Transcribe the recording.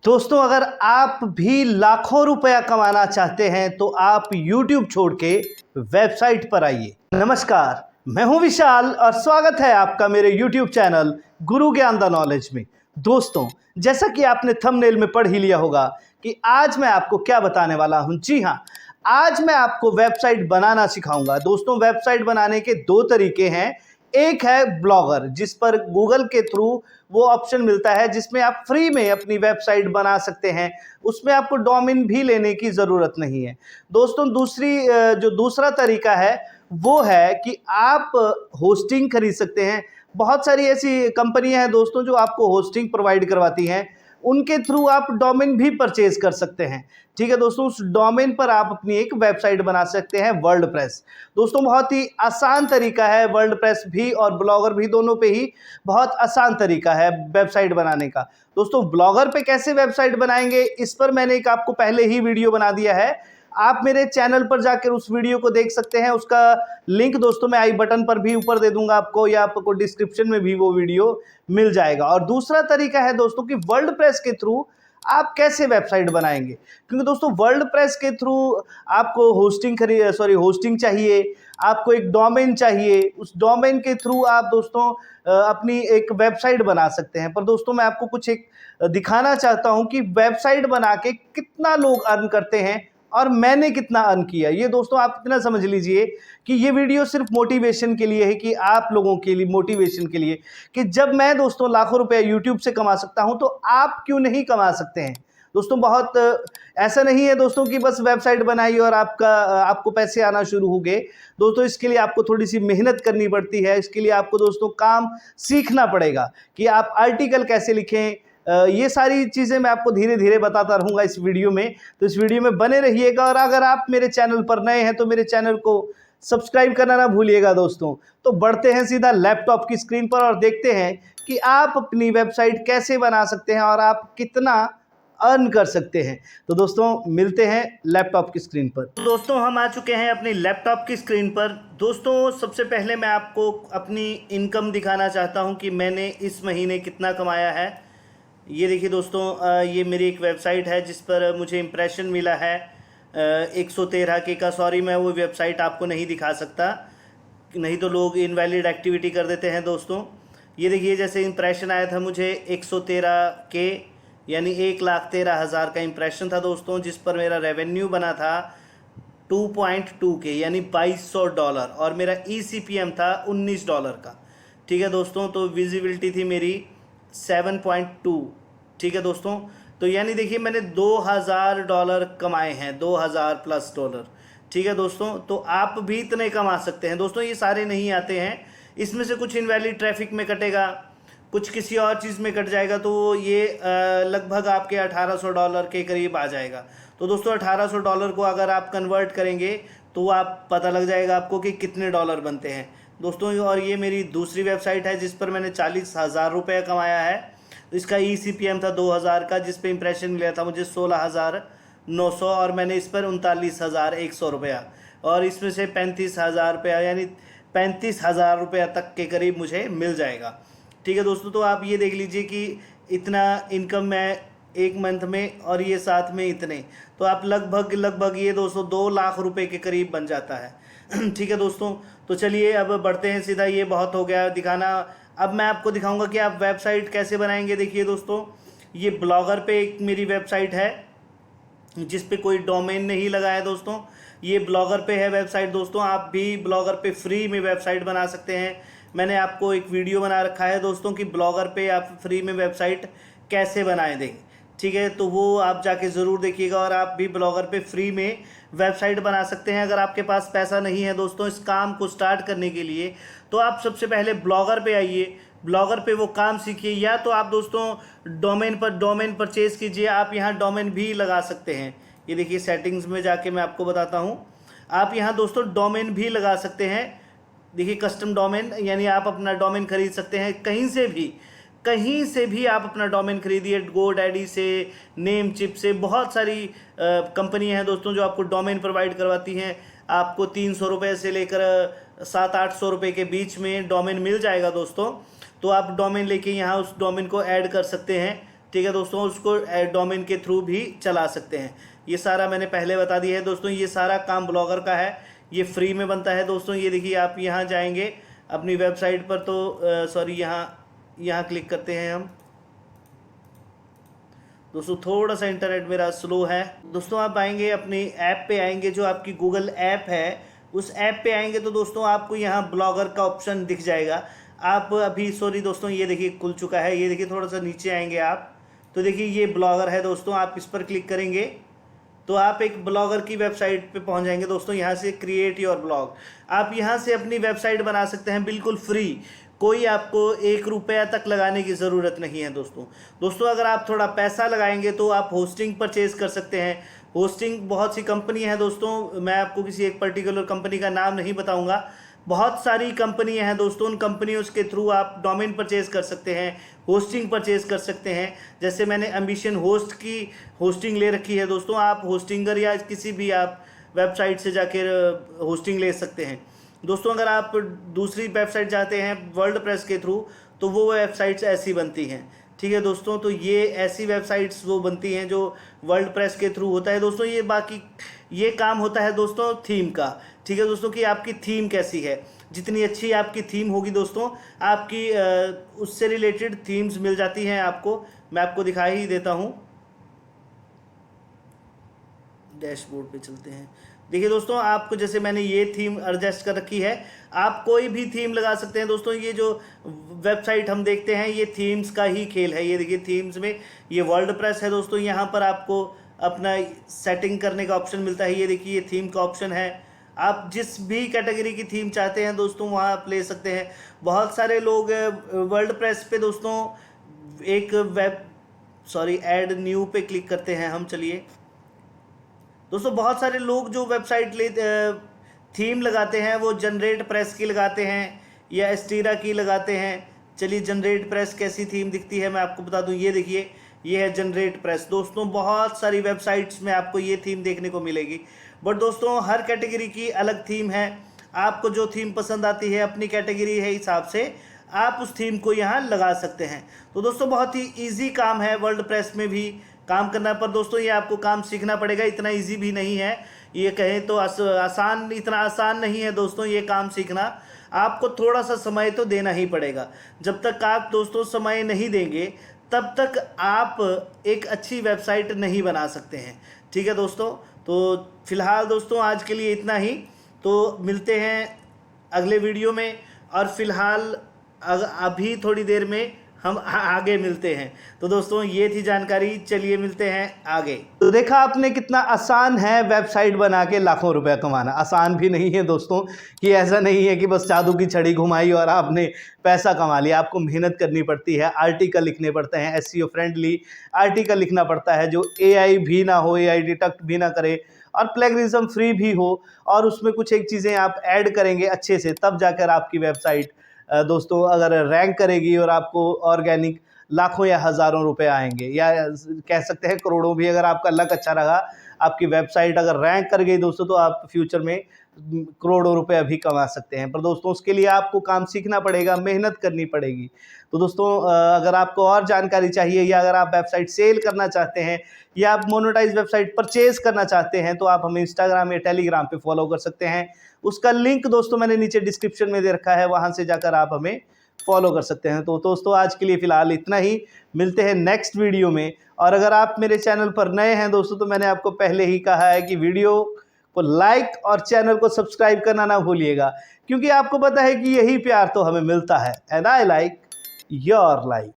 दोस्तों, अगर आप भी लाखों रुपया कमाना चाहते हैं तो आप YouTube छोड़ के वेबसाइट पर आइए। नमस्कार, मैं हूं विशाल और स्वागत है आपका मेरे YouTube चैनल गुरु ज्ञान द नॉलेज में। दोस्तों, जैसा कि आपने थंबनेल में पढ़ ही लिया होगा कि आज मैं आपको क्या बताने वाला हूं। जी हां, आज मैं आपको वेबसाइट बनाना सिखाऊंगा। दोस्तों, वेबसाइट बनाने के दो तरीके हैं। एक है ब्लॉगर, जिस पर गूगल के थ्रू वो ऑप्शन मिलता है जिसमें आप फ्री में अपनी वेबसाइट बना सकते हैं। उसमें आपको डोमेन भी लेने की ज़रूरत नहीं है। दोस्तों, जो दूसरा तरीका है वो है कि आप होस्टिंग खरीद सकते हैं। बहुत सारी ऐसी कंपनियां हैं दोस्तों जो आपको होस्टिंग प्रोवाइड करवाती हैं। उनके थ्रू आप डोमेन भी परचेज कर सकते हैं। ठीक है दोस्तों, उस डोमेन पर आप अपनी एक वेबसाइट बना सकते हैं, वर्ल्डप्रेस। दोस्तों, बहुत ही आसान तरीका है, वर्ल्डप्रेस भी और ब्लॉगर भी, दोनों पे ही बहुत आसान तरीका है वेबसाइट बनाने का। दोस्तों, ब्लॉगर पे कैसे वेबसाइट बनाएंगे, इस पर मैंने एक आपको पहले ही वीडियो बना दिया है। आप मेरे चैनल पर जाकर उस वीडियो को देख सकते हैं। उसका लिंक दोस्तों मैं आई बटन पर भी ऊपर दे दूंगा आपको, या आपको डिस्क्रिप्शन में भी वो वीडियो मिल जाएगा। और दूसरा तरीका है दोस्तों कि वर्ल्डप्रेस के थ्रू आप कैसे वेबसाइट बनाएंगे, क्योंकि दोस्तों वर्ल्डप्रेस के थ्रू आपको होस्टिंग चाहिए, आपको एक डोमेन चाहिए। उस डोमेन के थ्रू आप दोस्तों अपनी एक वेबसाइट बना सकते हैं। पर दोस्तों, मैं आपको कुछ एक दिखाना चाहता हूं कि वेबसाइट बना के कितना लोग अर्न करते हैं और मैंने कितना अर्न किया। ये दोस्तों आप इतना समझ लीजिए कि ये वीडियो सिर्फ मोटिवेशन के लिए है, कि आप लोगों के लिए मोटिवेशन के लिए, कि जब मैं दोस्तों लाखों रुपए यूट्यूब से कमा सकता हूं तो आप क्यों नहीं कमा सकते हैं। दोस्तों, बहुत ऐसा नहीं है दोस्तों कि बस वेबसाइट बनाई और आपको पैसे आना शुरू हो गए। दोस्तों, इसके लिए आपको थोड़ी सी मेहनत करनी पड़ती है। इसके लिए आपको दोस्तों काम सीखना पड़ेगा कि आप आर्टिकल कैसे लिखें। ये सारी चीज़ें मैं आपको धीरे धीरे बताता रहूँगा इस वीडियो में। तो इस वीडियो में बने रहिएगा। और अगर आप मेरे चैनल पर नए हैं तो मेरे चैनल को सब्सक्राइब करना ना भूलिएगा दोस्तों। तो बढ़ते हैं सीधा लैपटॉप की स्क्रीन पर और देखते हैं कि आप अपनी वेबसाइट कैसे बना सकते हैं और आप कितना अर्न कर सकते हैं। तो दोस्तों, मिलते हैं लैपटॉप की स्क्रीन पर। दोस्तों, हम आ चुके हैं अपनी लैपटॉप की स्क्रीन पर। दोस्तों, सबसे पहले मैं आपको अपनी इनकम दिखाना चाहता हूं कि मैंने इस महीने कितना कमाया है। ये देखिए दोस्तों, ये मेरी एक वेबसाइट है जिस पर मुझे इम्प्रेशन मिला है 113 के का। सॉरी, मैं वो वेबसाइट आपको नहीं दिखा सकता, नहीं तो लोग इनवैलिड एक्टिविटी कर देते हैं दोस्तों। ये देखिए, जैसे इम्प्रेशन आया था मुझे 113 के, यानी 1,13,000 का इम्प्रेशन था दोस्तों, जिस पर मेरा रेवेन्यू बना था 2.2 के, यानी $2200, और मेरा ECPM था $19 का। ठीक है दोस्तों, तो विजिबिलिटी थी मेरी 7.2। ठीक है दोस्तों, तो यानी देखिए मैंने $2000 कमाए हैं, $2000+। ठीक है दोस्तों, तो आप भी इतने कमा सकते हैं। दोस्तों, ये सारे नहीं आते हैं, इसमें से कुछ इनवैलिड ट्रैफिक में कटेगा, कुछ किसी और चीज़ में कट जाएगा, तो ये लगभग आपके $1800 के करीब आ जाएगा। तो दोस्तों, $1800 को अगर आप कन्वर्ट करेंगे तो आप पता लग जाएगा आपको कि कितने डॉलर बनते हैं दोस्तों। और ये मेरी दूसरी वेबसाइट है जिस पर मैंने 40,000 रुपये कमाया है। इसका ECPM था 2000 का, जिस पे इम्प्रेशन मिला था मुझे 16,900, और मैंने इस पर 39,100 रुपया, और इसमें से 35,000 रुपया, यानी 35,000 रुपया तक के करीब मुझे मिल जाएगा। ठीक है दोस्तों, तो आप ये देख लीजिए कि इतना इनकम मैं एक मंथ में, और ये साथ में इतने, तो आप लगभग ये दोस्तों 2 लाख रुपए के करीब बन जाता है। ठीक है दोस्तों, तो चलिए अब बढ़ते हैं सीधा। ये बहुत हो गया दिखाना। अब मैं आपको दिखाऊंगा कि आप वेबसाइट कैसे बनाएंगे। देखिए दोस्तों, ये ब्लॉगर पे एक मेरी वेबसाइट है जिस पे कोई डोमेन नहीं लगा है दोस्तों। ये ब्लॉगर पे है वेबसाइट दोस्तों। आप भी ब्लॉगर पे फ्री में वेबसाइट बना सकते हैं। मैंने आपको एक वीडियो बना रखा है दोस्तों कि ब्लॉगर पे आप फ्री में वेबसाइट कैसे बनाए देंगे। ठीक है, तो वो आप जाके ज़रूर देखिएगा, और आप भी ब्लॉगर पे फ्री में वेबसाइट बना सकते हैं। अगर आपके पास पैसा नहीं है दोस्तों इस काम को स्टार्ट करने के लिए, तो आप सबसे पहले ब्लॉगर पे आइए, ब्लॉगर पे वो काम सीखिए, या तो आप दोस्तों डोमेन परचेज़ कीजिए। आप यहाँ डोमेन भी लगा सकते हैं। ये देखिए, सेटिंग्स में जाके मैं आपको बताता हूँ, आप यहाँ दोस्तों डोमेन भी लगा सकते हैं। देखिए, कस्टम डोमेन, यानी आप अपना डोमेन खरीद सकते हैं कहीं से भी आप अपना डोमेन खरीदिए। GoDaddy से, नेमचिप से, बहुत सारी कंपनियां हैं दोस्तों जो आपको डोमेन प्रोवाइड करवाती हैं। आपको 300 रुपये से लेकर 700-800 रुपये के बीच में डोमेन मिल जाएगा दोस्तों। तो आप डोमेन लेके यहाँ उस डोमेन को ऐड कर सकते हैं। ठीक है दोस्तों, उसको डोमेन के थ्रू भी चला सकते हैं। ये सारा मैंने पहले बता दिया है दोस्तों। ये सारा काम ब्लॉगर का है, ये फ्री में बनता है दोस्तों। ये देखिए, आप यहाँ जाएंगे अपनी वेबसाइट पर, तो सॉरी यहाँ क्लिक करते हैं हम दोस्तों। थोड़ा सा इंटरनेट मेरा स्लो है दोस्तों। आप आएंगे अपनी ऐप पे, आएंगे जो आपकी गूगल ऐप है, उस ऐप पे आएंगे तो दोस्तों आपको यहाँ ब्लॉगर का ऑप्शन दिख जाएगा। आप अभी सॉरी दोस्तों, ये देखिए खुल चुका है। ये देखिए, थोड़ा सा नीचे आएंगे आप तो देखिए ये ब्लॉगर है दोस्तों। आप इस पर क्लिक करेंगे तो आप एक ब्लॉगर की वेबसाइट पे पहुंच जाएंगे दोस्तों। यहाँ से क्रिएट योर ब्लॉग, आप यहाँ से अपनी वेबसाइट बना सकते हैं बिल्कुल फ्री। कोई आपको 1 रुपया तक लगाने की ज़रूरत नहीं है दोस्तों। अगर आप थोड़ा पैसा लगाएंगे तो आप होस्टिंग परचेज कर सकते हैं। होस्टिंग बहुत सी कंपनी है दोस्तों, मैं आपको किसी एक पर्टिकुलर कंपनी का नाम नहीं बताऊंगा। बहुत सारी कंपनियां हैं दोस्तों, उन कंपनियों के थ्रू आप डोमेन परचेज कर सकते हैं, होस्टिंग परचेज कर सकते हैं। जैसे मैंने एम्बिशन होस्ट की होस्टिंग ले रखी है दोस्तों। आप होस्टिंगर या किसी भी आप वेबसाइट से जाकर होस्टिंग ले सकते हैं दोस्तों। अगर आप दूसरी वेबसाइट जाते हैं वर्ल्डप्रेस के थ्रू, तो वो वेबसाइट्स ऐसी बनती हैं। ठीक है दोस्तों, तो ये ऐसी वेबसाइट्स वो बनती हैं जो वर्ल्डप्रेस के थ्रू होता है दोस्तों। ये बाकी ये काम होता है दोस्तों थीम का। ठीक है दोस्तों, कि आपकी थीम कैसी है। जितनी अच्छी आपकी थीम होगी दोस्तों, आपकी उससे रिलेटेड थीम्स मिल जाती हैं आपको। मैं आपको दिखा ही देता हूँ, डैशबोर्ड पे चलते हैं। देखिए दोस्तों, आपको जैसे मैंने ये थीम एडजस्ट कर रखी है, आप कोई भी थीम लगा सकते हैं दोस्तों। ये जो वेबसाइट हम देखते हैं, ये थीम्स का ही खेल है। ये देखिए थीम्स में ये वर्ल्डप्रेस है दोस्तों। यहाँ पर आपको अपना सेटिंग करने का ऑप्शन मिलता है। ये देखिए, ये थीम का ऑप्शन है। आप जिस भी कैटेगरी की थीम चाहते हैं दोस्तों, वहाँ आप ले सकते हैं। बहुत सारे लोग वर्ल्डप्रेस पे दोस्तों एक ऐड न्यू पे क्लिक करते हैं हम। चलिए दोस्तों, बहुत सारे लोग जो वेबसाइट थीम लगाते हैं वो जनरेट प्रेस की लगाते हैं या एस्टीरा की लगाते हैं। चलिए जनरेट प्रेस कैसी थीम दिखती है मैं आपको बता दूं। ये देखिए, ये है जनरेट प्रेस दोस्तों। बहुत सारी वेबसाइट्स में आपको ये थीम देखने को मिलेगी। बट दोस्तों, हर कैटेगरी की अलग थीम है। आपको जो थीम पसंद आती है अपनी कैटेगरी है हिसाब से आप उस थीम को यहाँ लगा सकते हैं। तो दोस्तों, बहुत ही ईजी काम है वर्ल्डप्रेस में भी काम करना। पर दोस्तों, ये आपको काम सीखना पड़ेगा, इतना इजी भी नहीं है। ये कहें तो आसान, इतना आसान नहीं है दोस्तों ये काम सीखना। आपको थोड़ा सा समय तो देना ही पड़ेगा। जब तक आप दोस्तों समय नहीं देंगे, तब तक आप एक अच्छी वेबसाइट नहीं बना सकते हैं। ठीक है दोस्तों, तो फिलहाल दोस्तों आज के लिए इतना ही। तो मिलते हैं अगले वीडियो में, और फिलहाल अभी थोड़ी देर में हम आगे मिलते हैं। तो दोस्तों, ये थी जानकारी। चलिए मिलते हैं आगे। तो देखा आपने कितना आसान है वेबसाइट बना के लाखों रुपया कमाना। आसान भी नहीं है दोस्तों, कि ऐसा नहीं है कि बस जादू की छड़ी घुमाई और आपने पैसा कमा लिया। आपको मेहनत करनी पड़ती है, आर्टिकल लिखने पड़ते हैं, SEO फ्रेंडली आर्टिकल लिखना पड़ता है जो AI भी ना हो, AI डिटेक्ट भी ना करे, और प्लेगरिज्म फ्री भी हो, और उसमें कुछ एक चीज़ें आप ऐड करेंगे अच्छे से, तब जाकर आपकी वेबसाइट दोस्तों अगर रैंक करेगी और आपको ऑर्गेनिक लाखों या हज़ारों रुपए आएंगे, या कह सकते हैं करोड़ों भी। अगर आपका लक अच्छा रहा, आपकी वेबसाइट अगर रैंक कर गई दोस्तों, तो आप फ्यूचर में करोड़ों रुपए भी कमा सकते हैं। पर दोस्तों, उसके लिए आपको काम सीखना पड़ेगा, मेहनत करनी पड़ेगी। तो दोस्तों, अगर आपको और जानकारी चाहिए, या अगर आप वेबसाइट सेल करना चाहते हैं, या आप मोनेटाइज वेबसाइट परचेज करना चाहते हैं, तो आप हमें इंस्टाग्राम या टेलीग्राम पे फॉलो कर सकते हैं। उसका लिंक दोस्तों मैंने नीचे डिस्क्रिप्शन में दे रखा है, वहाँ से जाकर आप हमें फॉलो कर सकते हैं। तो दोस्तों, आज के लिए फ़िलहाल इतना ही। मिलते हैं नेक्स्ट वीडियो में। और अगर आप मेरे चैनल पर नए हैं दोस्तों, तो मैंने आपको पहले ही कहा है कि वीडियो को लाइक और चैनल को सब्सक्राइब करना ना भूलिएगा, क्योंकि आपको पता है कि यही प्यार तो हमें मिलता है। And I like your like.